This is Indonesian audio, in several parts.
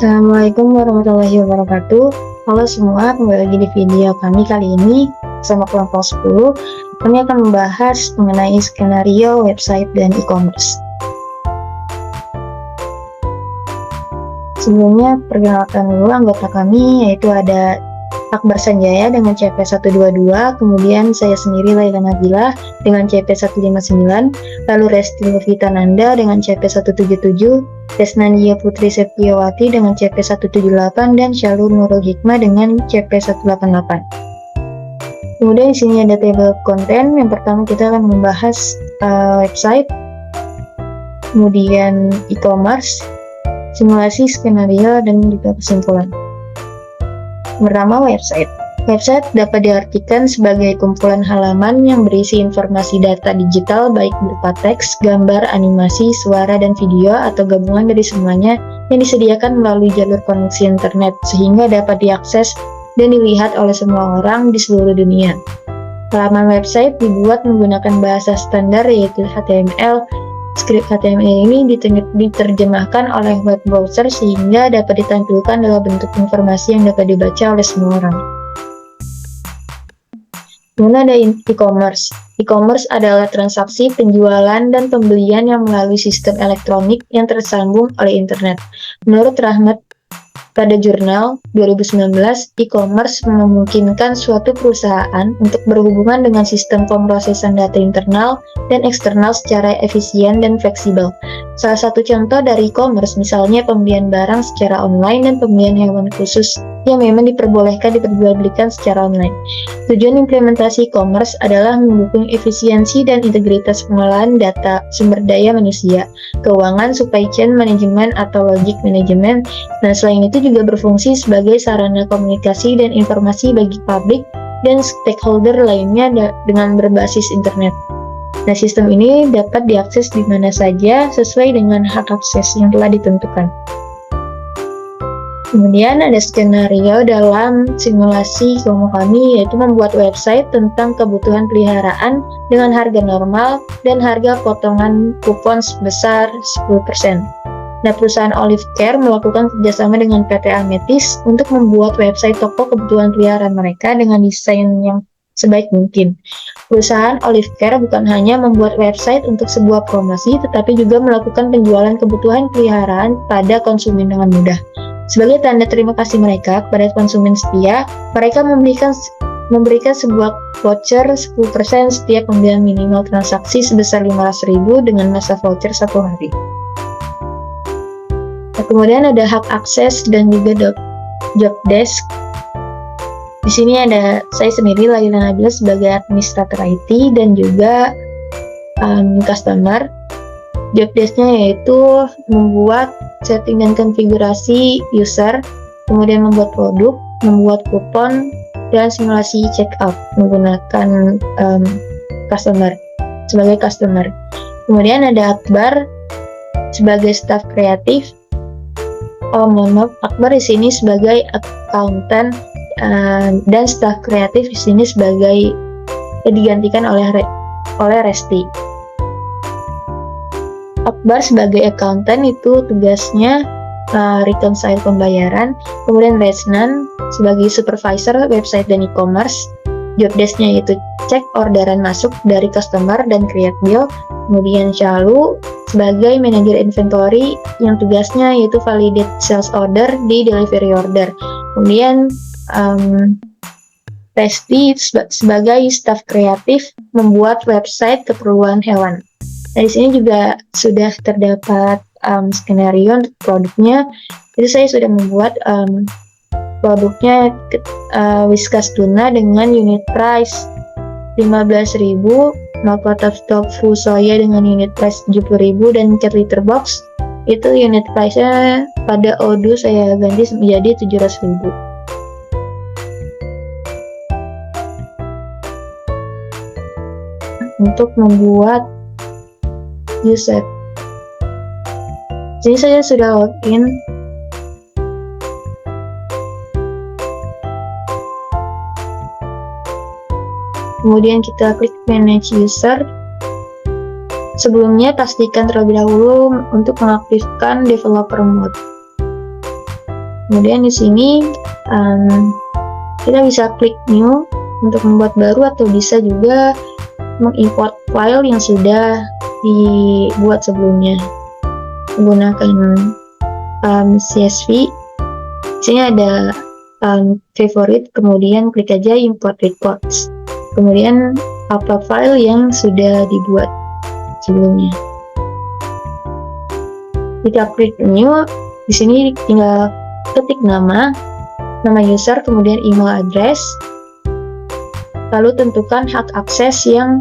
Assalamualaikum warahmatullahi wabarakatuh. Halo semua, kembali lagi di video kami kali ini bersama kelompok 10. Kami akan membahas mengenai skenario website dan e-commerce. Sebelumnya, perkenalkan dulu anggota kami, yaitu ada Akbar Sanjaya dengan CP122, kemudian saya sendiri Laila Nabila dengan CP159, lalu Resti Lovita Nanda dengan CP177, Desnandia Putri Septiawati dengan CP178, dan Syalur Nurul Hikmah dengan CP188. Kemudian di sini ada table konten. Yang pertama kita akan membahas website, kemudian e-commerce, simulasi skenario, dan juga kesimpulan. Pertama, website. Website dapat diartikan sebagai kumpulan halaman yang berisi informasi data digital baik berupa teks, gambar, animasi, suara, dan video atau gabungan dari semuanya yang disediakan melalui jalur koneksi internet sehingga dapat diakses dan dilihat oleh semua orang di seluruh dunia. Halaman website dibuat menggunakan bahasa standar yaitu HTML. Skrip HTML ini diterjemahkan oleh web browser sehingga dapat ditampilkan dalam bentuk informasi yang dapat dibaca oleh semua orang. Kemudian ada e-commerce. E-commerce adalah transaksi penjualan dan pembelian yang melalui sistem elektronik yang tersambung oleh internet. Menurut Rahmat pada jurnal 2019, e-commerce memungkinkan suatu perusahaan untuk berhubungan dengan sistem pemrosesan data internal dan eksternal secara efisien dan fleksibel. Salah satu contoh dari e-commerce misalnya pembelian barang secara online dan pembelian hewan khusus yang memang diperbolehkan diperjualbelikan secara online. Tujuan implementasi e-commerce adalah mendukung efisiensi dan integritas pengolahan data sumber daya manusia, keuangan, supply chain management atau logic management, dan selain itu juga berfungsi sebagai sarana komunikasi dan informasi bagi publik dan stakeholder lainnya dengan berbasis internet. Nah, sistem ini dapat diakses di mana saja sesuai dengan hak akses yang telah ditentukan. Kemudian ada skenario dalam simulasi kelompok kami, yaitu membuat website tentang kebutuhan peliharaan dengan harga normal dan harga potongan kupon sebesar 10%. Nah, perusahaan Olive Care melakukan kerjasama dengan PT Ametis untuk membuat website toko kebutuhan peliharaan mereka dengan desain yang sebaik mungkin. Perusahaan Olive Care bukan hanya membuat website untuk sebuah promosi, tetapi juga melakukan penjualan kebutuhan peliharaan pada konsumen dengan mudah. Sebagai tanda terima kasih mereka kepada konsumen setia, mereka memberikan sebuah voucher 10% setiap pembelian minimal transaksi sebesar 500.000 dengan masa voucher 1 hari. Nah, kemudian ada hak akses dan juga job desk. Di sini ada saya sendiri Laila Nabila sebagai administrator IT dan juga customer. Job desk-nya yaitu membuat setting dan konfigurasi user, kemudian membuat produk, membuat kupon, dan simulasi checkout menggunakan customer sebagai customer. Kemudian ada Akbar sebagai staff kreatif. Akbar di sini sebagai accountant dan staff kreatif di sini sebagai digantikan oleh Resti. Akbar sebagai accountant itu tugasnya reconcile pembayaran, kemudian Resnan sebagai supervisor website dan e-commerce, job desk-nya yaitu cek orderan masuk dari customer dan create bill, kemudian Shalu sebagai manajer inventory yang tugasnya yaitu validate sales order di delivery order, kemudian Resti sebagai staff kreatif membuat website keperluan hewan. Nah, di sini juga sudah terdapat skenario untuk produknya. Itu saya sudah membuat produknya Whiskas tuna dengan unit price 15.000, Malpotaf tofu soya dengan unit price 70.000, dan cat litter box itu unit price-nya pada Odoo saya ganti menjadi 700.000. Untuk membuat user. Jadi saya sudah login. Kemudian kita klik manage user. Sebelumnya pastikan terlebih dahulu untuk mengaktifkan developer mode. Kemudian di sini kita bisa klik new untuk membuat baru, atau bisa juga mengimport file yang sudah dibuat sebelumnya menggunakan CSV. Di sini ada favorite, kemudian klik aja import reports, kemudian upload file yang sudah dibuat sebelumnya. Kita klik new, di sini tinggal ketik nama user, kemudian email address, lalu tentukan hak akses yang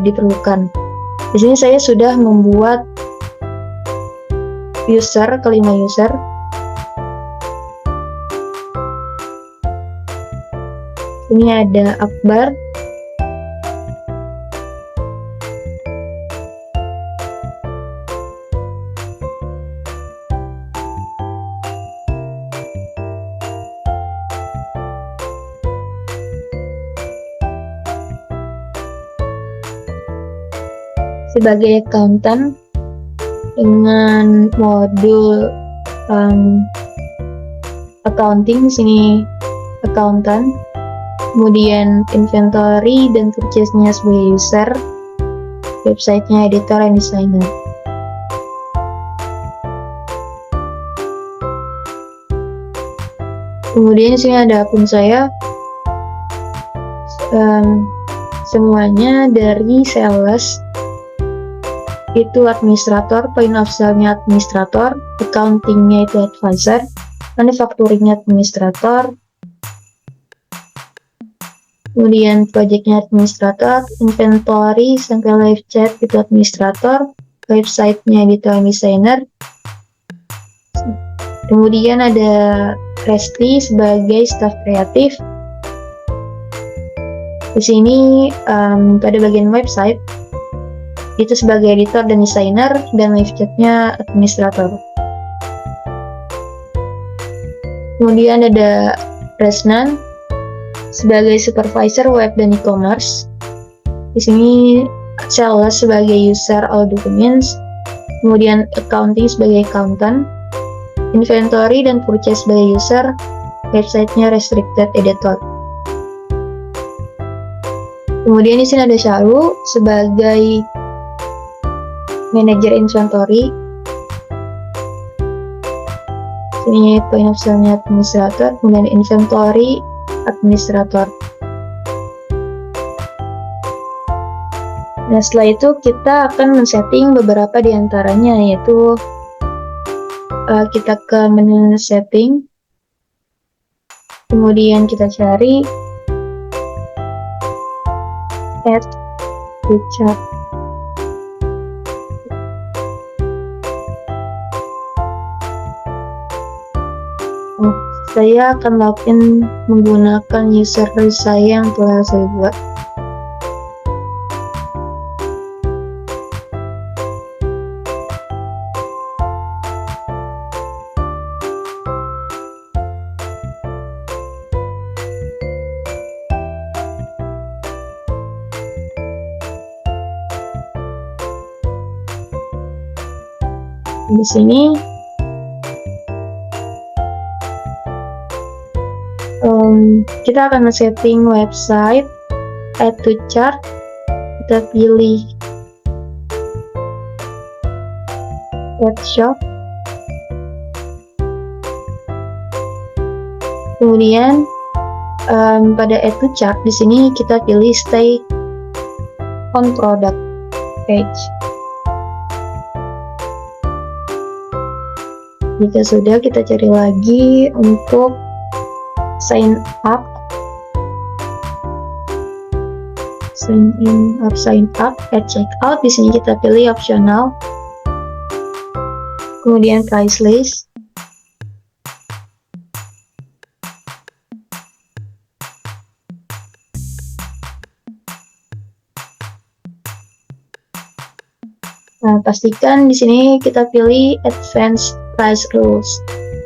diperlukan. Di sini saya sudah membuat kelima user. Ini ada Akbar, sebagai accountant dengan modul accounting. Di sini accountant, kemudian inventory dan purchase-nya sebagai user, website-nya editor and designer. Kemudian di sini ada akun saya, semuanya dari sales itu administrator, point of sale-nya administrator, accounting-nya itu advisor, manufacturing-nya administrator, kemudian project-nya administrator, inventory sampai live chat itu administrator, website-nya editor designer. Kemudian ada Resti sebagai staff kreatif. Di sini pada bagian website itu sebagai editor dan desainer, dan live chat-nya administrator. Kemudian ada Resnan sebagai supervisor web dan e-commerce. Di sini sales sebagai user all documents, kemudian accounting sebagai accountant, inventory dan purchase sebagai user, website-nya restricted editor. Kemudian di sini ada Syalu sebagai manajer inventory. Ini point of sale-nya administrator, kemudian inventory administrator. Nah, setelah itu kita akan men-setting beberapa di antaranya, yaitu kita ke menu setting, kemudian kita cari add to chart. Saya akan login menggunakan user saya yang telah saya buat. Di sini kita akan setting website, add to chart, kita pilih workshop, kemudian pada add to chart di sini kita pilih stay on product page. Jika sudah, kita cari lagi untuk sign up, at checkout. Di sini kita pilih optional, kemudian price list, nah pastikan di sini kita pilih advanced price rules.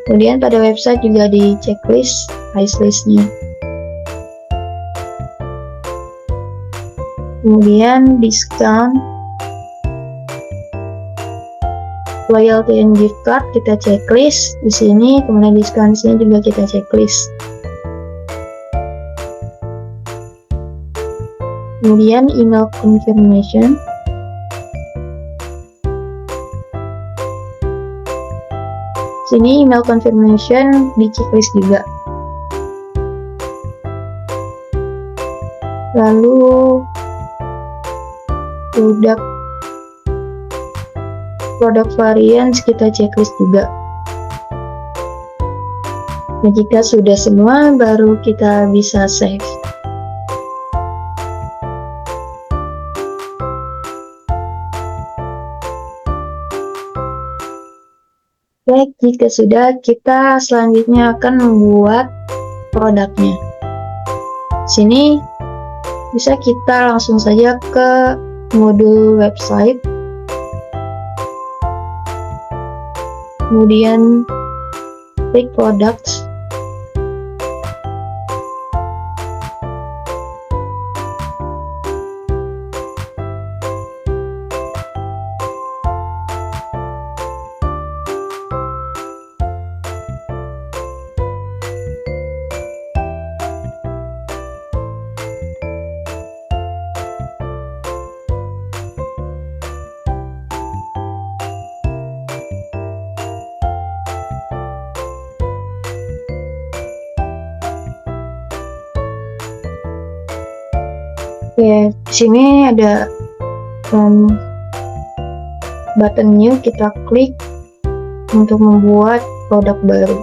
Kemudian pada website juga di checklist price list-nya. Kemudian discount loyalty and gift card kita checklist di sini, kemudian diskon di sini juga kita checklist. Kemudian email confirmation. Sini email confirmation di checklist juga. Lalu produk variants kita checklist juga. Nah, jika sudah semua, baru kita bisa save. Baik, jika sudah, kita selanjutnya akan membuat produknya. Sini bisa kita langsung saja ke modul website, kemudian klik products, Oke, di sini ada button new, kita klik untuk membuat produk baru.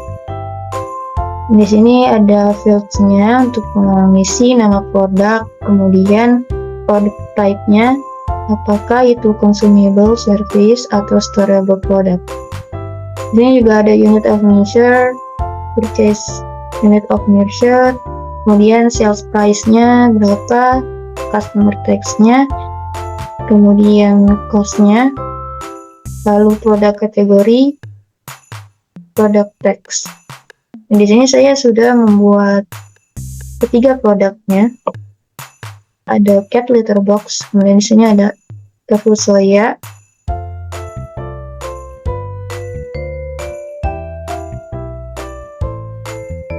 Di sini ada fields-nya untuk mengisi nama produk, kemudian produk type-nya, apakah itu consumable, service, atau storable product. Di sini juga ada unit of measure, purchase unit of measure, kemudian sales price-nya berapa, customer tax-nya, kemudian cost-nya, lalu produk kategori, produk tax. Dan di sini saya sudah membuat ketiga produknya. Ada cat litter box, kemudian di sini ada tofu soya,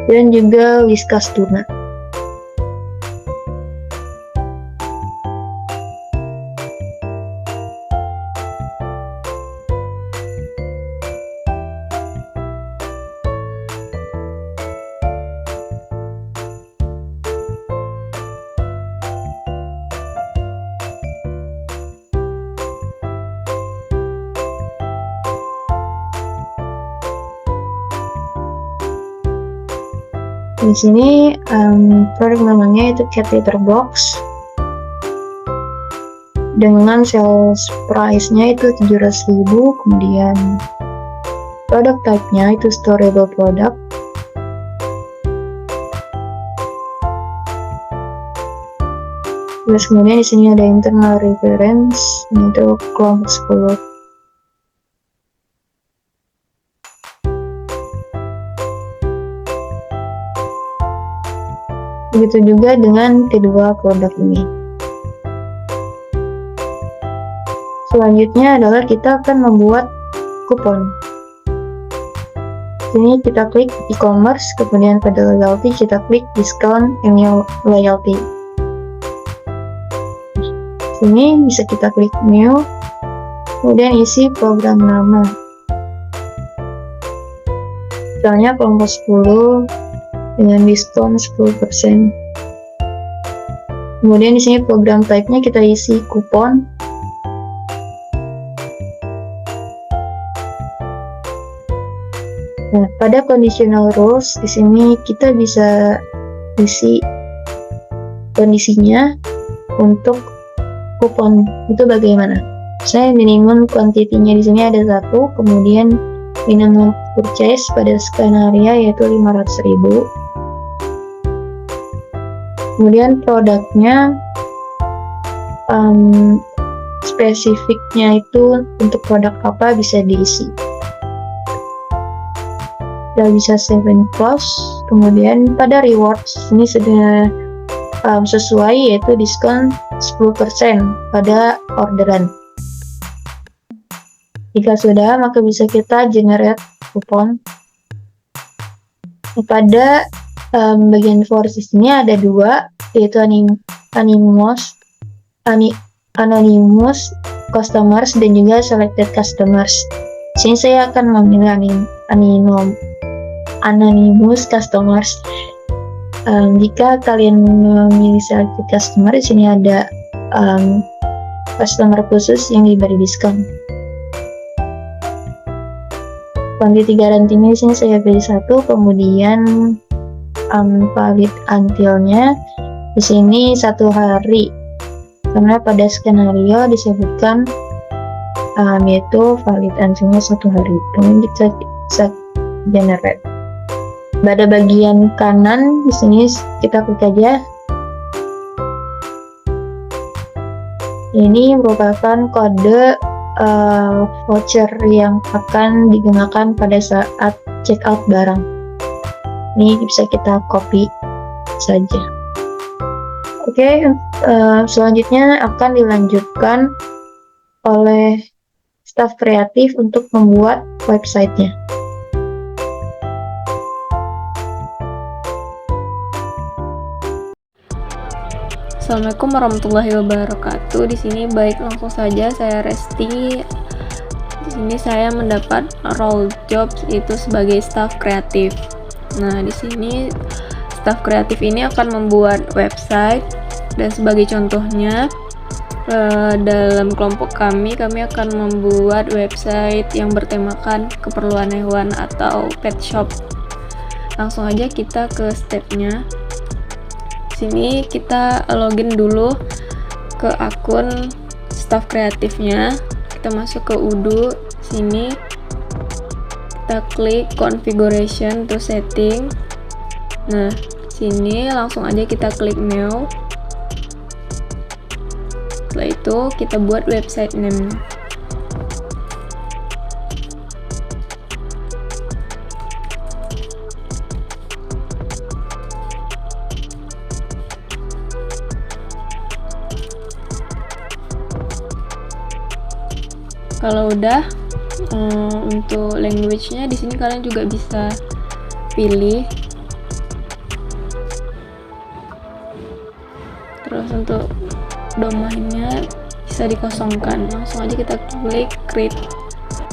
dan juga Whiskas tuna. Di sini produk namanya itu cat litter box dengan sales price-nya itu 700.000, kemudian produk type-nya itu storable product, terus kemudian di sini ada internal reference, ini itu kelompok 10. Begitu juga dengan kedua produk ini. Selanjutnya adalah kita akan membuat kupon. Ini kita klik e-commerce, kemudian pada loyalty kita klik discount annual loyalty. Sini bisa kita klik new, kemudian isi program nama. Misalnya kelompok 10 dengan diskon 10%. Kemudian di sini program type-nya kita isi kupon. Nah, pada conditional rules di sini kita bisa isi kondisinya untuk kupon itu bagaimana. Saya minimum quantity-nya di sini ada 1, kemudian minimum purchase pada skenario yaitu 500.000. Kemudian produknya spesifiknya itu untuk produk apa bisa diisi. Kita bisa save and close. Kemudian pada rewards ini sudah sesuai yaitu diskon 10% pada orderan. Jika sudah, maka bisa kita generate kupon. Pada bagian for sini ada dua, yaitu anonymous customers dan juga selected customers. Sini saya akan memilih anonymous customers. Jika kalian memilih selected customer, di sini ada customer khusus yang diberi diskon. Quantity guarantee-nya di sini saya pilih 1, kemudian valid until-nya di sini 1 hari. Karena pada skenario disebutkan yaitu valid until-nya 1 hari. Kemudian kita bisa generate. Pada bagian kanan di sini kita klik aja. Ini merupakan kode voucher yang akan digunakan pada saat checkout barang. Ini bisa kita copy saja. Oke, selanjutnya akan dilanjutkan oleh staf kreatif untuk membuat websitenya. Assalamualaikum warahmatullahi wabarakatuh. Di sini baik langsung saja saya Resti. Di sini saya mendapat role job itu sebagai staff kreatif. Nah, di sini staff kreatif ini akan membuat website dan sebagai contohnya dalam kelompok kami akan membuat website yang bertemakan keperluan hewan atau pet shop. Langsung aja kita ke stepnya. Sini kita login dulu ke akun staff kreatifnya. Kita masuk ke Udo. Sini kita klik configuration terus setting. Nah, sini langsung aja kita klik new. Setelah itu kita buat website name. Kalau udah untuk language-nya di sini kalian juga bisa pilih. Terus untuk domainnya bisa dikosongkan. Langsung aja kita klik create.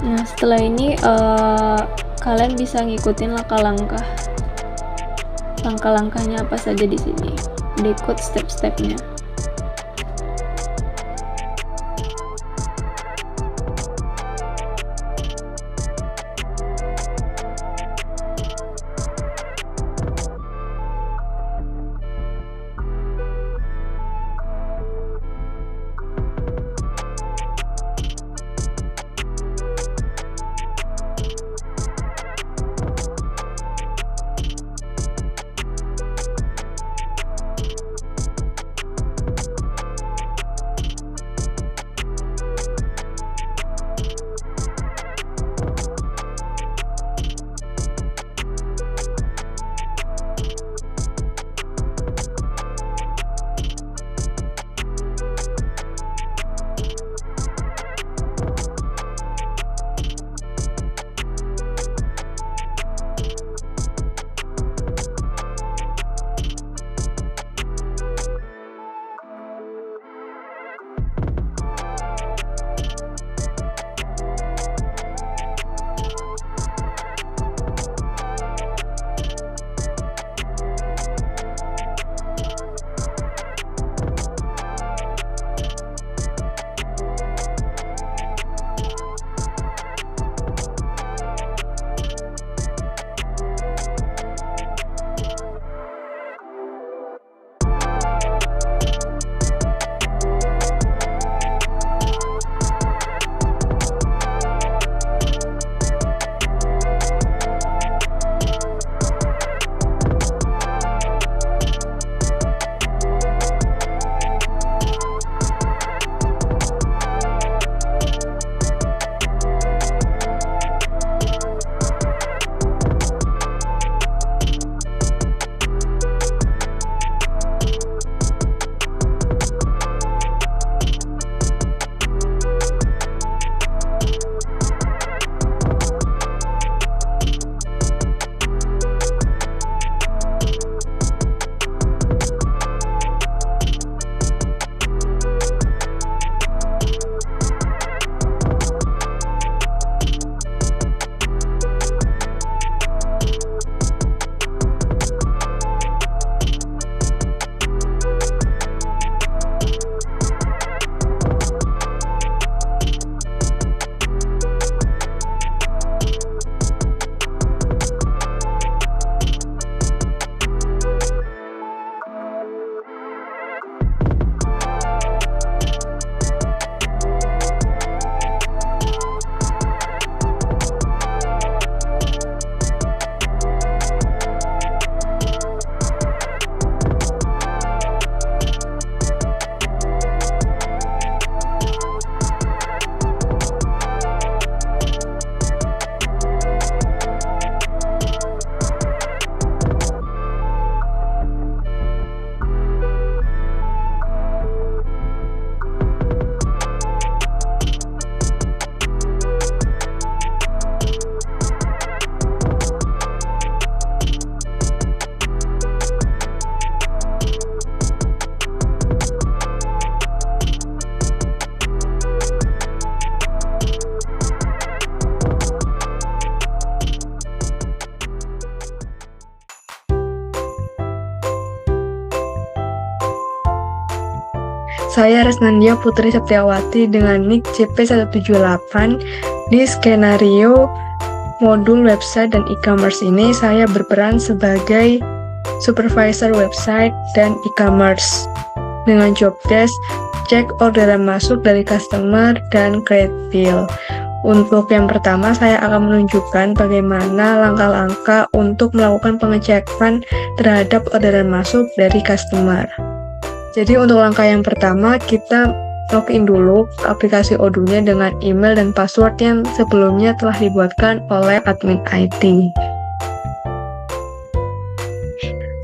Nah, setelah ini kalian bisa ngikutin langkah-langkahnya apa saja di sini. Diikut step-stepnya. saya Resnandia Putri Septiawati dengan nick CP178. Di skenario modul website dan e-commerce ini saya berperan sebagai supervisor website dan e-commerce dengan job desk cek orderan masuk dari customer dan create bill. Untuk yang pertama, saya akan menunjukkan bagaimana langkah-langkah untuk melakukan pengecekan terhadap orderan masuk dari customer. Jadi untuk langkah yang pertama, kita login dulu aplikasi Odoo-nya dengan email dan password yang sebelumnya telah dibuatkan oleh admin IT.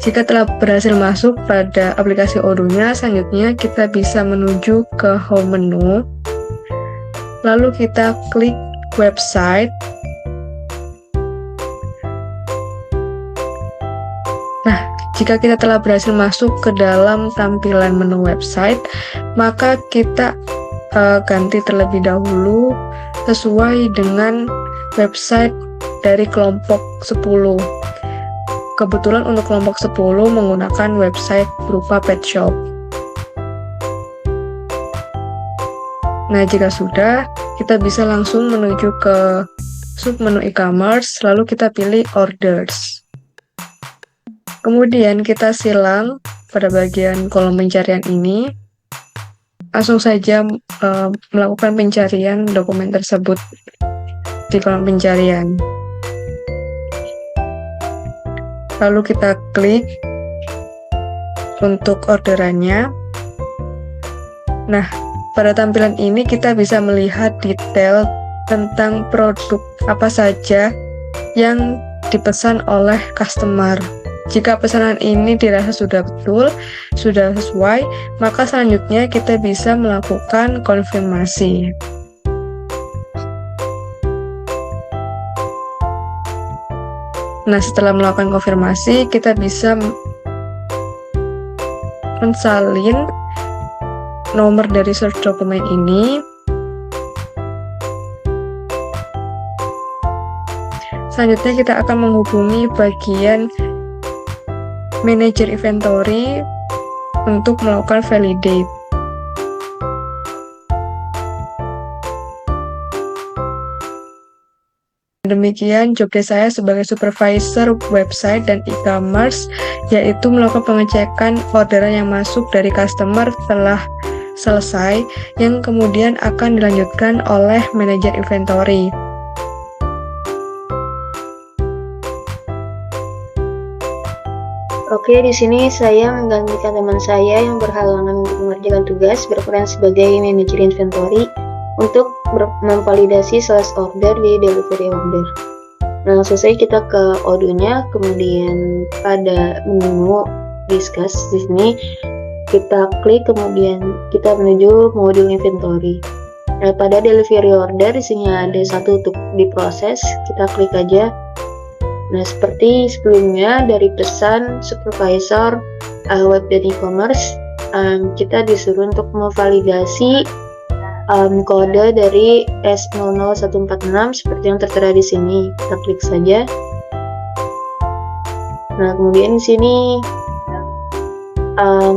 Jika telah berhasil masuk pada aplikasi Odoo-nya, selanjutnya kita bisa menuju ke home menu. Lalu kita klik website. Nah, jika kita telah berhasil masuk ke dalam tampilan menu website, maka kita ganti terlebih dahulu sesuai dengan website dari kelompok 10. Kebetulan untuk kelompok 10 menggunakan website berupa pet shop. Nah, jika sudah, kita bisa langsung menuju ke submenu e-commerce, lalu kita pilih orders. Kemudian kita silang pada bagian kolom pencarian ini, langsung saja melakukan pencarian dokumen tersebut di kolom pencarian. Lalu kita klik untuk orderannya. Nah, pada tampilan ini kita bisa melihat detail tentang produk apa saja yang dipesan oleh customer. Jika pesanan ini dirasa sudah betul, sudah sesuai, maka selanjutnya kita bisa melakukan konfirmasi. Nah, setelah melakukan konfirmasi, kita bisa mensalin nomor dari search dokumen ini. Selanjutnya kita akan menghubungi bagian manajer inventory untuk melakukan validate. Demikian job desk saya sebagai supervisor website dan e-commerce, yaitu melakukan pengecekan orderan yang masuk dari customer telah selesai, yang kemudian akan dilanjutkan oleh manajer inventory. Oke, di sini saya menggantikan teman saya yang berhalangan untuk mengerjakan tugas berperan sebagai manajer inventory untuk memvalidasi sales order di delivery order. Nah, langsung saja kita ke Odoo-nya, kemudian pada menu discuss di sini kita klik, kemudian kita menuju modul inventory. Nah, pada delivery order di sini ada satu untuk diproses, kita klik aja. Nah, seperti sebelumnya dari pesan supervisor web dan e-commerce, kita disuruh untuk memvalidasi kode dari S00146 seperti yang tertera di sini. Kita klik saja. Nah, kemudian di sini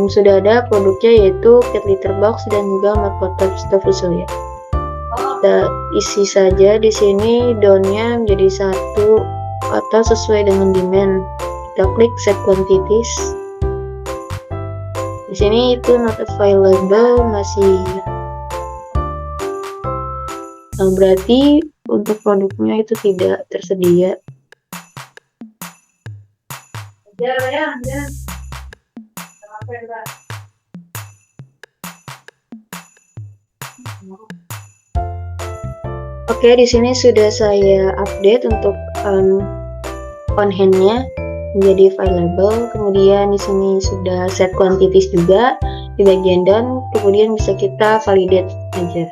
sudah ada produknya, yaitu cat litter box dan juga markotop tofu ya. Kita isi saja di sini down-nya menjadi 1 atau sesuai dengan demand. Kita klik set quantities. Di sini itu not available, masih berarti untuk produknya itu tidak tersedia. Oke, di sini sudah saya update untuk on hand-nya menjadi available. Kemudian di sini sudah set quantities juga di bagian down. Kemudian bisa kita validate aja.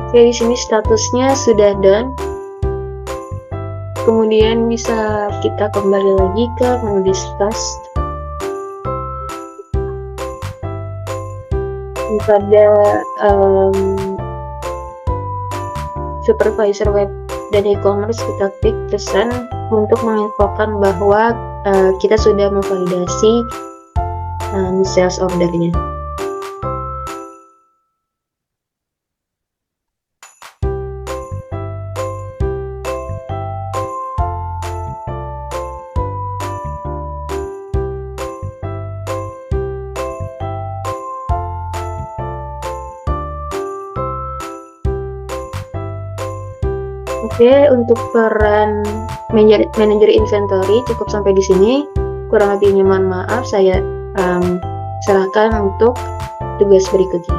Oke, di sini statusnya sudah done. Kemudian bisa kita kembali lagi ke menu discuss. pada supervisor web dan e-commerce, kita klik pesan untuk menginfokan bahwa kita sudah memvalidasi sales ordernya. Oke, untuk peran manajer inventory cukup sampai di sini. Kurang lebihnya mohon maaf, saya serahkan untuk tugas berikutnya.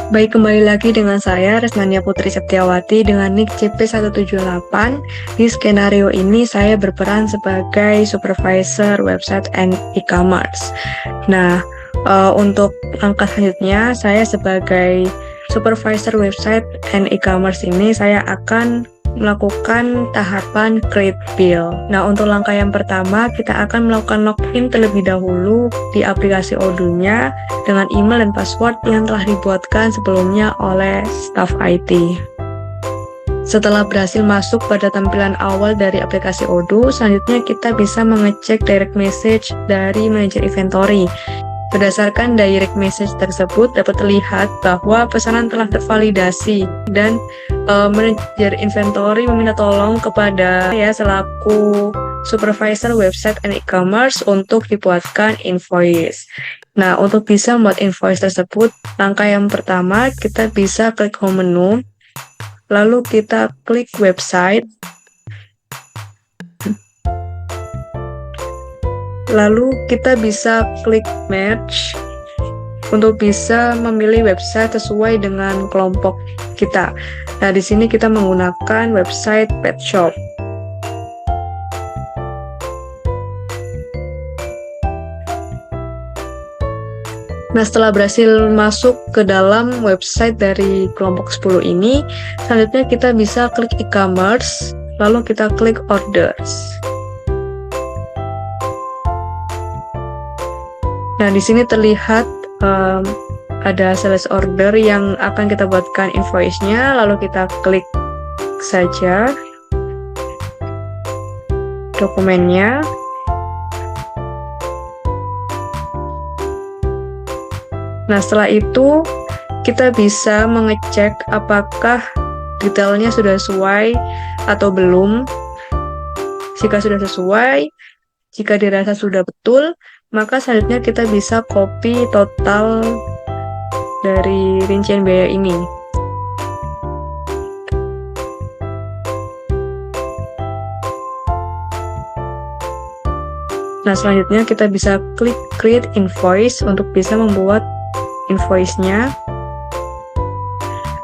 Baik, kembali lagi dengan saya, Resnania Putri Septiawati dengan nick CP178. Di skenario ini saya berperan sebagai supervisor website and e-commerce. Nah, untuk langkah selanjutnya, saya sebagai supervisor website and e-commerce ini, saya akan melakukan tahapan create bill. Nah, untuk langkah yang pertama, kita akan melakukan login terlebih dahulu di aplikasi Odoo-nya dengan email dan password yang telah dibuatkan sebelumnya oleh staf IT. Setelah berhasil masuk pada tampilan awal dari aplikasi Odoo, selanjutnya kita bisa mengecek direct message dari manajer inventory. Berdasarkan direct message tersebut dapat terlihat bahwa pesanan telah tervalidasi dan manajer inventory meminta tolong kepada saya selaku supervisor website and e-commerce untuk dibuatkan invoice. Nah, untuk bisa membuat invoice tersebut, langkah yang pertama kita bisa klik home menu, lalu kita klik website, lalu kita bisa klik match untuk bisa memilih website sesuai dengan kelompok kita. Nah, di sini kita menggunakan website pet shop. Nah, setelah berhasil masuk ke dalam website dari kelompok 10 ini, selanjutnya kita bisa klik e-commerce, lalu kita klik orders. Nah, di sini terlihat ada sales order yang akan kita buatkan invoice-nya, lalu kita klik saja dokumennya. Nah, setelah itu kita bisa mengecek apakah detailnya sudah sesuai atau belum. Jika sudah sesuai, jika dirasa sudah betul, maka selanjutnya kita bisa copy total dari rincian biaya ini. Nah, selanjutnya kita bisa klik create invoice untuk bisa membuat invoice-nya.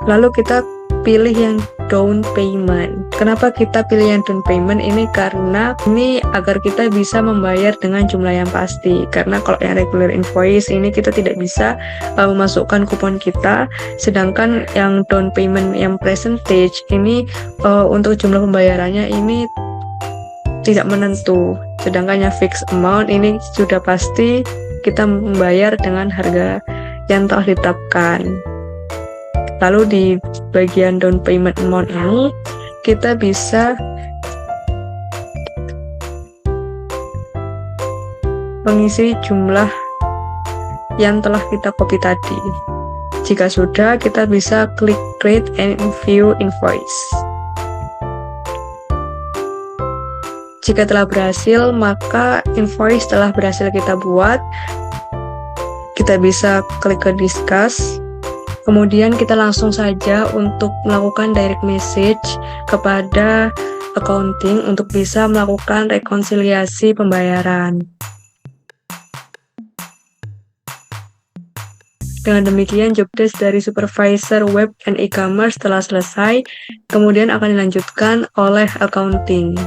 Lalu kita pilih yang down payment. Kenapa kita pilih yang down payment ini? Karena ini agar kita bisa membayar dengan jumlah yang pasti. Karena kalau yang regular invoice ini kita tidak bisa memasukkan kupon kita, sedangkan yang down payment yang percentage ini untuk jumlah pembayarannya ini tidak menentu. Sedangkan yang fixed amount ini sudah pasti kita membayar dengan harga yang telah ditetapkan. Lalu di bagian down payment amount ini kita bisa mengisi jumlah yang telah kita copy tadi. Jika sudah, kita bisa klik create and view invoice. Jika telah berhasil, maka invoice telah berhasil kita buat. Kita bisa klik ke discuss. Kemudian kita langsung saja untuk melakukan direct message kepada accounting untuk bisa melakukan rekonsiliasi pembayaran. Dengan demikian, job desk dari supervisor web and e-commerce telah selesai, kemudian akan dilanjutkan oleh accounting.